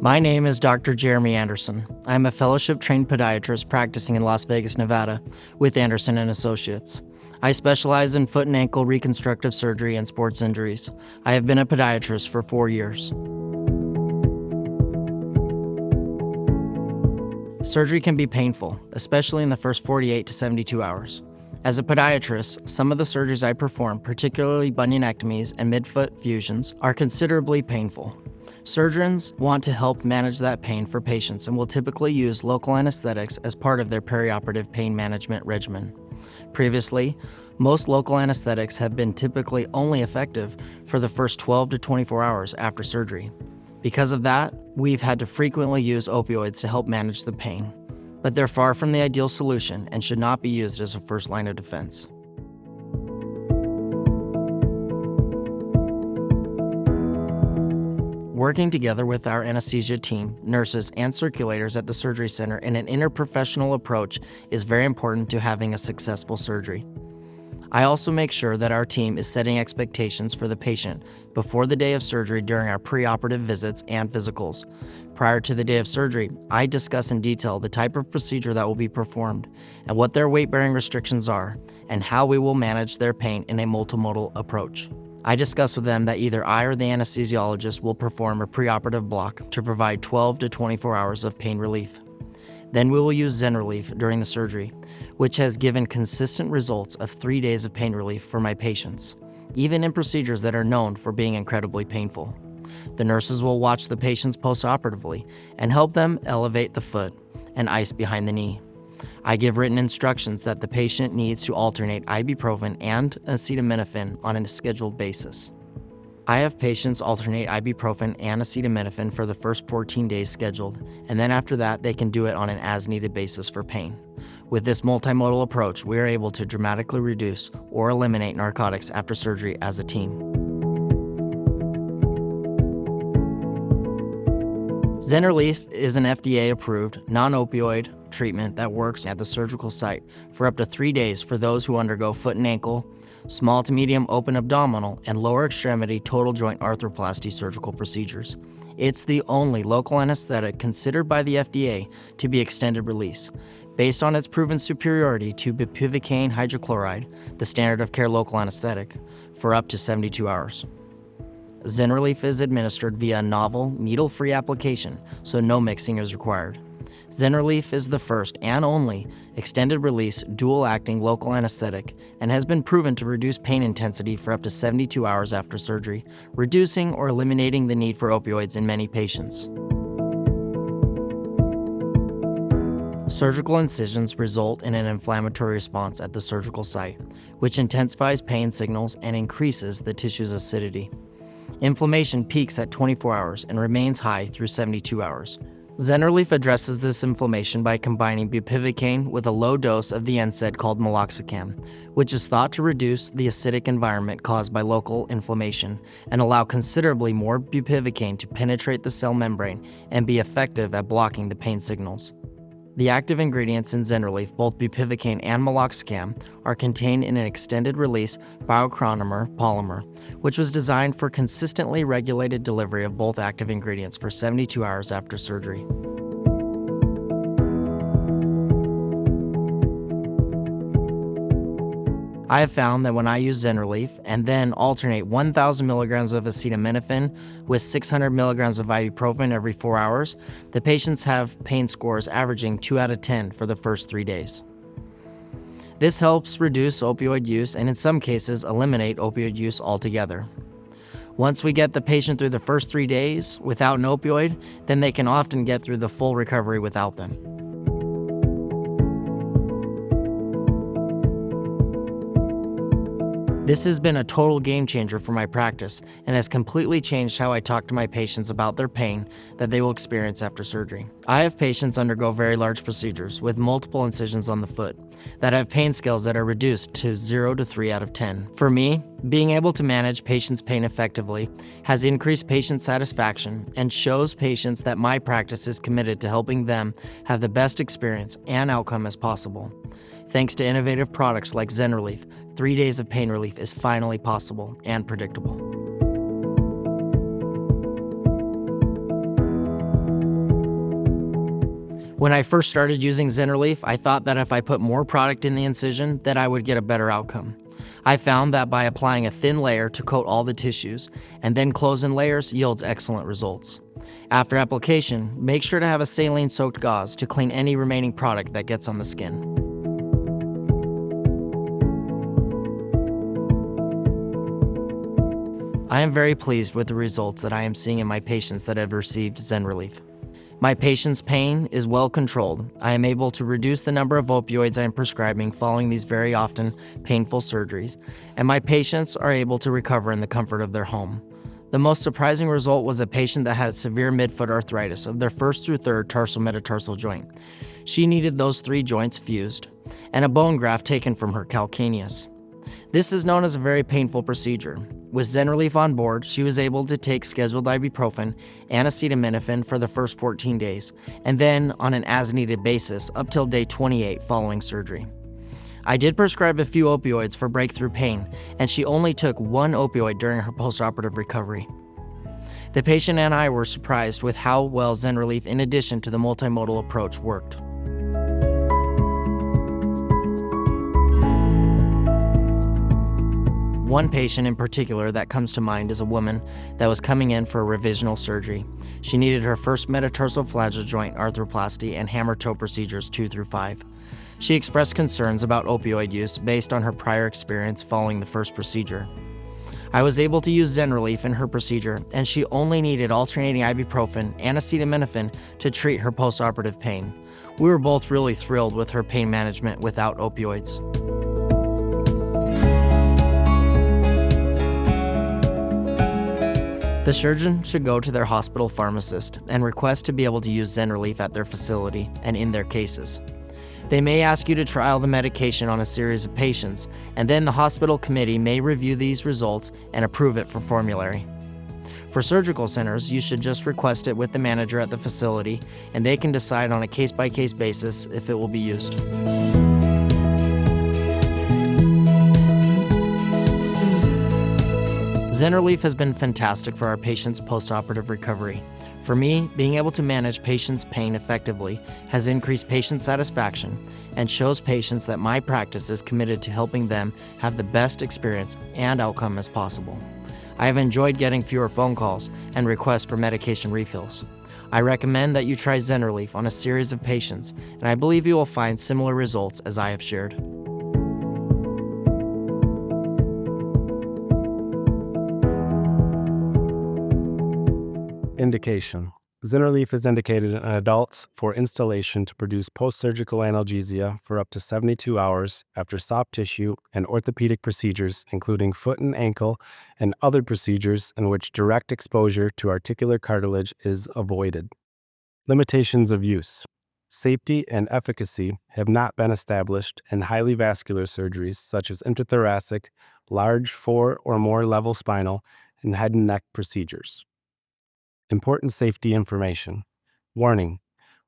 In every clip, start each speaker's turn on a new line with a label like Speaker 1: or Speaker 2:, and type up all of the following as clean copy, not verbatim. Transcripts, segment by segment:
Speaker 1: My name is Dr. Jeremy Anderson. I am a fellowship-trained podiatrist practicing in Las Vegas, Nevada, with Anderson & Associates. I specialize in foot and ankle reconstructive surgery and sports injuries. I have been a podiatrist for 4 years. Surgery can be painful, especially in the first 48 to 72 hours. As a podiatrist, some of the surgeries I perform, particularly bunionectomies and midfoot fusions, are considerably painful. Surgeons want to help manage that pain for patients and will typically use local anesthetics as part of their perioperative pain management regimen. Previously, most local anesthetics have been typically only effective for the first 12 to 24 hours after surgery. Because of that, we've had to frequently use opioids to help manage the pain, but they're far from the ideal solution and should not be used as a first line of defense. Working together with our anesthesia team, nurses, and circulators at the surgery center in an interprofessional approach is very important to having a successful surgery. I also make sure that our team is setting expectations for the patient before the day of surgery during our preoperative visits and physicals. Prior to the day of surgery, I discuss in detail the type of procedure that will be performed and what their weight-bearing restrictions are and how we will manage their pain in a multimodal approach. I discuss with them that either I or the anesthesiologist will perform a preoperative block to provide 12 to 24 hours of pain relief. Then we will use ZYNRELEF during the surgery, which has given consistent results of 3 days of pain relief for my patients, even in procedures that are known for being incredibly painful. The nurses will watch the patients postoperatively and help them elevate the foot and ice behind the knee. I give written instructions that the patient needs to alternate ibuprofen and acetaminophen on a scheduled basis. I have patients alternate ibuprofen and acetaminophen for the first 14 days scheduled, and then after that, they can do it on an as-needed basis for pain. With this multimodal approach, we are able to dramatically reduce or eliminate narcotics after surgery as a team. ZYNRELEF is an FDA-approved, non-opioid treatment that works at the surgical site for up to 3 days for those who undergo foot and ankle, small to medium open abdominal, and lower extremity total joint arthroplasty surgical procedures. It's the only local anesthetic considered by the FDA to be extended release, based on its proven superiority to bupivacaine hydrochloride, the standard of care local anesthetic, for up to 72 hours. ZYNRELEF is administered via a novel, needle-free application, so no mixing is required. ZYNRELEF is the first and only extended-release, dual-acting local anesthetic and has been proven to reduce pain intensity for up to 72 hours after surgery, reducing or eliminating the need for opioids in many patients. Surgical incisions result in an inflammatory response at the surgical site, which intensifies pain signals and increases the tissue's acidity. Inflammation peaks at 24 hours and remains high through 72 hours. ZYNRELEF addresses this inflammation by combining bupivacaine with a low dose of the NSAID called meloxicam, which is thought to reduce the acidic environment caused by local inflammation and allow considerably more bupivacaine to penetrate the cell membrane and be effective at blocking the pain signals. The active ingredients in ZYNRELEF, both bupivacaine and meloxicam, are contained in an extended-release biochronomer polymer, which was designed for consistently regulated delivery of both active ingredients for 72 hours after surgery. I have found that when I use ZYNRELEF and then alternate 1,000 milligrams of acetaminophen with 600 milligrams of ibuprofen every 4 hours, the patients have pain scores averaging 2 out of 10 for the first 3 days. This helps reduce opioid use and in some cases eliminate opioid use altogether. Once we get the patient through the first 3 days without an opioid, then they can often get through the full recovery without them. This has been a total game changer for my practice and has completely changed how I talk to my patients about their pain that they will experience after surgery. I have patients undergo very large procedures with multiple incisions on the foot that have pain scales that are reduced to 0 to 3 out of 10. For me, being able to manage patients' pain effectively has increased patient satisfaction and shows patients that my practice is committed to helping them have the best experience and outcome as possible. Thanks to innovative products like ZYNRELEF, 3 days of pain relief is finally possible and predictable. When I first started using ZYNRELEF, I thought that if I put more product in the incision, that I would get a better outcome. I found that by applying a thin layer to coat all the tissues, and then close in layers yields excellent results. After application, make sure to have a saline-soaked gauze to clean any remaining product that gets on the skin. I am very pleased with the results that I am seeing in my patients that have received ZYNRELEF. My patient's pain is well controlled. I am able to reduce the number of opioids I am prescribing following these very often painful surgeries, and my patients are able to recover in the comfort of their home. The most surprising result was a patient that had severe midfoot arthritis of their first through third tarsal-metatarsal joint. She needed those 3 joints fused, and a bone graft taken from her calcaneus. This is known as a very painful procedure. With ZYNRELEF on board, she was able to take scheduled ibuprofen and acetaminophen for the first 14 days, and then on an as-needed basis up till day 28 following surgery. I did prescribe a few opioids for breakthrough pain, and she only took 1 opioid during her postoperative recovery. The patient and I were surprised with how well ZYNRELEF, in addition to the multimodal approach, worked. One patient in particular that comes to mind is a woman that was coming in for a revisional surgery. She needed her first metatarsal flagell joint arthroplasty and hammer toe procedures 2 through 5. She expressed concerns about opioid use based on her prior experience following the first procedure. I was able to use ZYNRELEF in her procedure, and she only needed alternating ibuprofen and acetaminophen to treat her postoperative pain. We were both really thrilled with her pain management without opioids. The surgeon should go to their hospital pharmacist and request to be able to use ZYNRELEF at their facility and in their cases. They may ask you to trial the medication on a series of patients, and then the hospital committee may review these results and approve it for formulary. For surgical centers, you should just request it with the manager at the facility, and they can decide on a case-by-case basis if it will be used. ZYNRELEF has been fantastic for our patients' postoperative recovery. For me, being able to manage patients' pain effectively has increased patient satisfaction and shows patients that my practice is committed to helping them have the best experience and outcome as possible. I have enjoyed getting fewer phone calls and requests for medication refills. I recommend that you try ZYNRELEF on a series of patients, and I believe you will find similar results as I have shared.
Speaker 2: Indication. ZYNRELEF is indicated in adults for instillation to produce post-surgical analgesia for up to 72 hours after soft tissue and orthopedic procedures, including foot and ankle, and other procedures in which direct exposure to articular cartilage is avoided. Limitations of use. Safety and efficacy have not been established in highly vascular surgeries such as intrathoracic, large 4 or more level spinal, and head and neck procedures. Important safety information. Warning: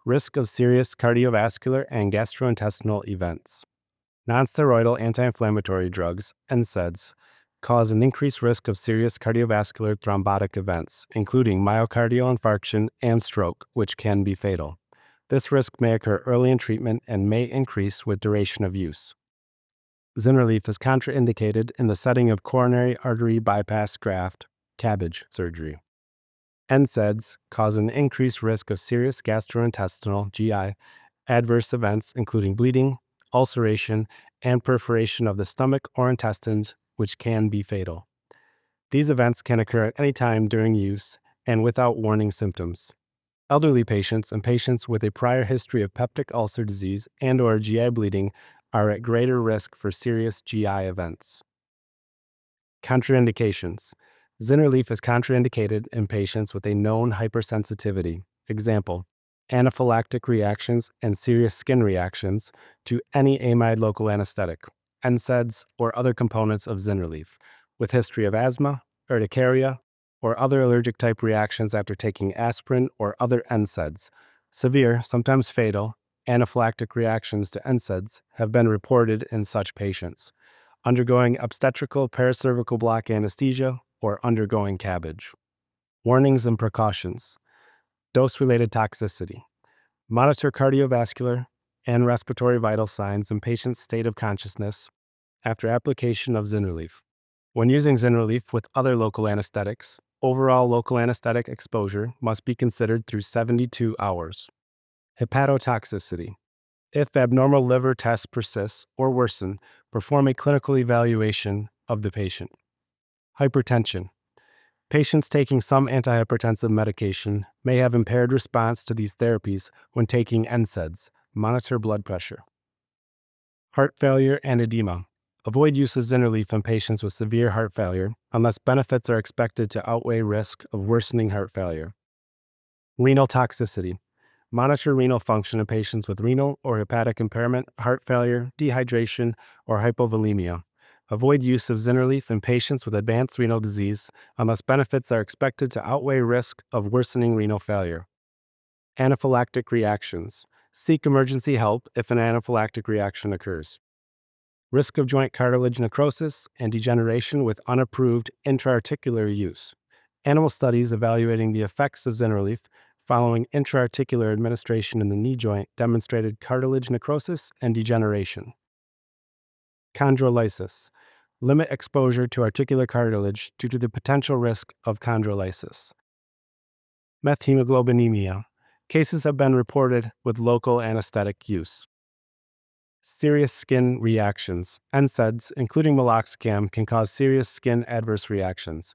Speaker 2: risk of serious cardiovascular and gastrointestinal events. Nonsteroidal anti-inflammatory drugs, NSAIDs, cause an increased risk of serious cardiovascular thrombotic events, including myocardial infarction and stroke, which can be fatal. This risk may occur early in treatment and may increase with duration of use. ZYNRELEF is contraindicated in the setting of coronary artery bypass graft, CABG surgery. NSAIDs cause an increased risk of serious gastrointestinal (GI) adverse events, including bleeding, ulceration, and perforation of the stomach or intestines, which can be fatal. These events can occur at any time during use and without warning symptoms. Elderly patients and patients with a prior history of peptic ulcer disease and/or GI bleeding are at greater risk for serious GI events. Contraindications. ZYNRELEF is contraindicated in patients with a known hypersensitivity, example, anaphylactic reactions and serious skin reactions to any amide local anesthetic, NSAIDs, or other components of ZYNRELEF, with history of asthma, urticaria, or other allergic type reactions after taking aspirin or other NSAIDs. Severe, sometimes fatal, anaphylactic reactions to NSAIDs have been reported in such patients. Undergoing obstetrical paracervical block anesthesia, or undergoing CABG. Warnings and precautions. Dose-related toxicity. Monitor cardiovascular and respiratory vital signs and patient's state of consciousness after application of ZYNRELEF. When using ZYNRELEF with other local anesthetics, overall local anesthetic exposure must be considered through 72 hours. Hepatotoxicity. If abnormal liver tests persist or worsen, perform a clinical evaluation of the patient. Hypertension. Patients taking some antihypertensive medication may have impaired response to these therapies when taking NSAIDs. Monitor blood pressure. Heart failure and edema. Avoid use of ZYNRELEF in patients with severe heart failure unless benefits are expected to outweigh risk of worsening heart failure. Renal toxicity. Monitor renal function in patients with renal or hepatic impairment, heart failure, dehydration, or hypovolemia. Avoid use of ZYNRELEF in patients with advanced renal disease unless benefits are expected to outweigh risk of worsening renal failure. Anaphylactic reactions. Seek emergency help if an anaphylactic reaction occurs. Risk of joint cartilage necrosis and degeneration with unapproved intra-articular use. Animal studies evaluating the effects of ZYNRELEF following intra-articular administration in the knee joint demonstrated cartilage necrosis and degeneration. Chondrolysis. Limit exposure to articular cartilage due to the potential risk of chondrolysis. Methemoglobinemia. Cases have been reported with local anesthetic use. Serious skin reactions. NSAIDs, including meloxicam, can cause serious skin adverse reactions.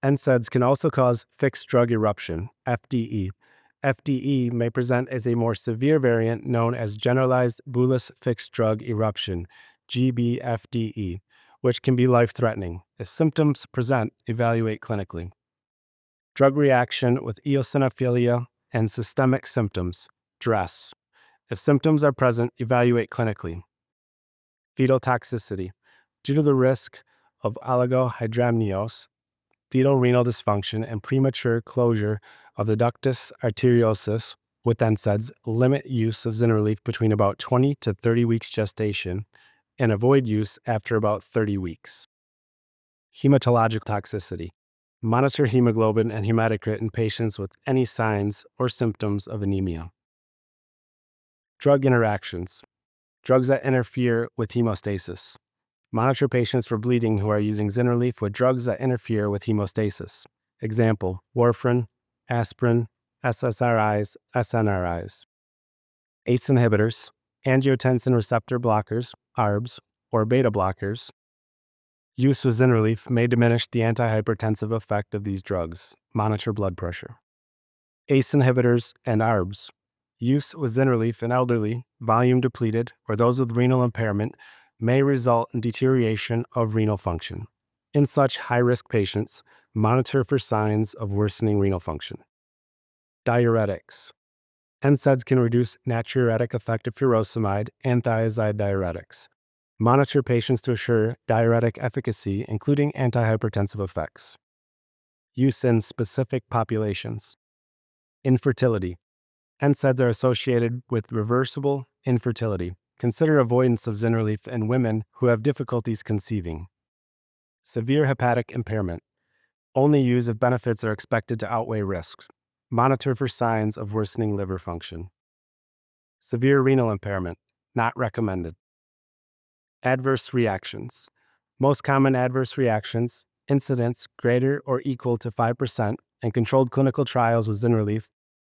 Speaker 2: NSAIDs can also cause fixed drug eruption, FDE. FDE may present as a more severe variant known as generalized bullous fixed drug eruption, GBFDE, which can be life-threatening. If symptoms present, evaluate clinically. Drug reaction with eosinophilia and systemic symptoms, DRESS. If symptoms are present, evaluate clinically. Fetal toxicity. Due to the risk of oligohydramnios, fetal renal dysfunction, and premature closure of the ductus arteriosus with NSAIDs, limit use of ZYNRELEF between about 20 to 30 weeks gestation and avoid use after about 30 weeks. Hematologic toxicity. Monitor hemoglobin and hematocrit in patients with any signs or symptoms of anemia. Drug interactions. Drugs that interfere with hemostasis. Monitor patients for bleeding who are using ZYNRELEF with drugs that interfere with hemostasis. Example, warfarin, aspirin, SSRIs, SNRIs. ACE inhibitors, angiotensin receptor blockers, ARBs, or beta blockers. Use with ZYNRELEF may diminish the antihypertensive effect of these drugs. Monitor blood pressure. ACE inhibitors and ARBs. Use with ZYNRELEF in elderly, volume depleted, or those with renal impairment may result in deterioration of renal function. In such high-risk patients, monitor for signs of worsening renal function. Diuretics. NSAIDs can reduce natriuretic effect of furosemide and thiazide diuretics. Monitor patients to assure diuretic efficacy, including antihypertensive effects. Use in specific populations. Infertility. NSAIDs are associated with reversible infertility. Consider avoidance of ZYNRELEF in women who have difficulties conceiving. Severe hepatic impairment. Only use if benefits are expected to outweigh risks. Monitor for signs of worsening liver function. Severe renal impairment. Not recommended. Adverse reactions. Most common adverse reactions, incidence greater or equal to 5% in controlled clinical trials with ZYNRELEF,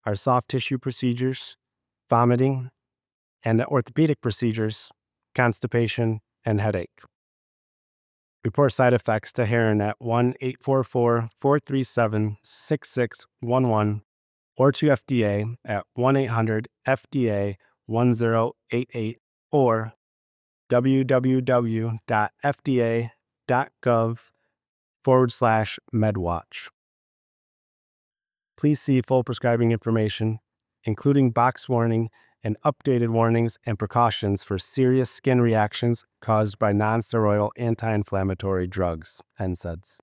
Speaker 2: are soft tissue procedures, vomiting, and orthopedic procedures, constipation, and headache. Report side effects to Heron at 1-844-437-6611 or to FDA at 1-800-FDA-1088 or www.fda.gov/medwatch. Please see full prescribing information, including box warning and updated warnings and precautions for serious skin reactions caused by nonsteroidal anti-inflammatory drugs, NSAIDs.